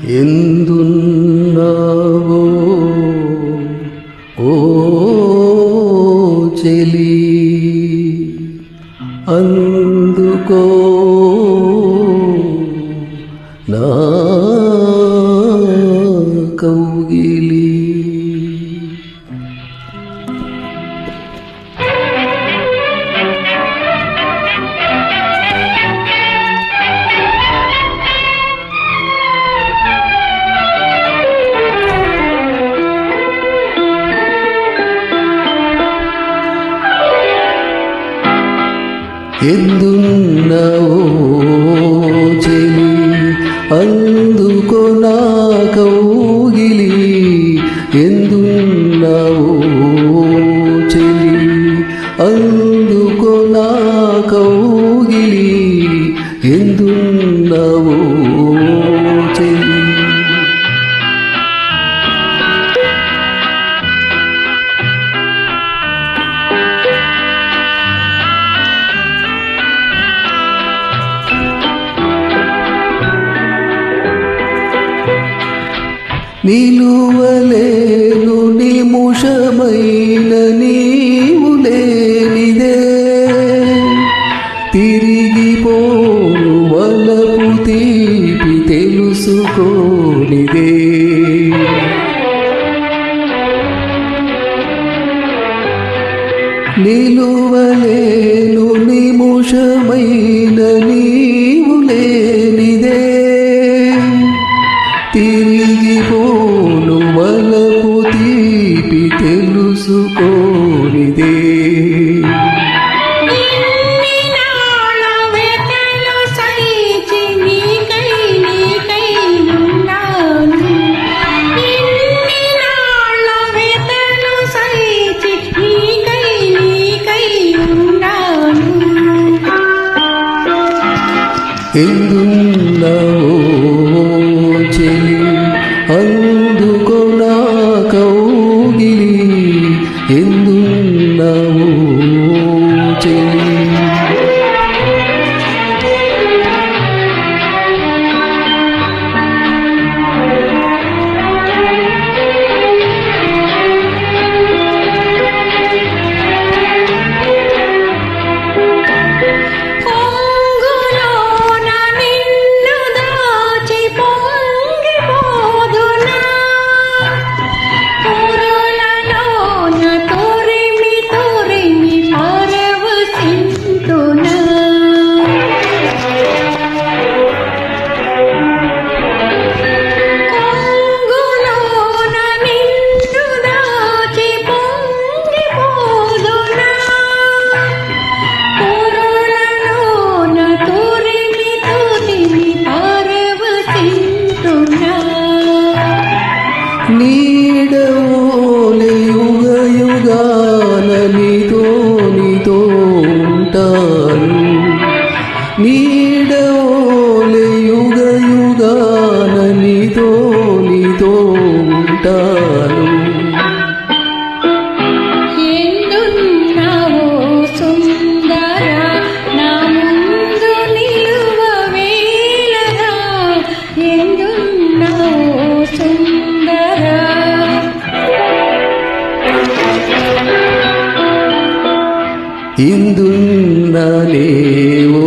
ఎందున్నావో ఓ చెలి అందుకో నా కౌగిలి. ఎందున్నావో చెలి అందుకో నా కౌగిలి. ఎందున్నావో చెలి అందుకో నా కౌగిలి. ఎందున్నావో చెలి నిలువలేను నిముషమైన నీవు లేనిదే. తిరిగిపోను వలపు తీపి తెలుసుకోనిదే. నిలువలేను నిముషమైన నీవు లేనిదే. తిరిగిపోను వలపు తీపి తెలుసుకోనిదే. ఎందున్నావో చెలి అందుకో నా కౌగిలి. ఎందున్నావో చెలి నీడవోలే యుగ యుగాన నీతో ఉంటాను. నీడవోలే యుగ యుగాన నీతో ఉంటాను. ఎందున్నావో సుందర నా ముందు నిలువవేళగా. ఎందున్నావో సుందర ఇందున్ననే ఓ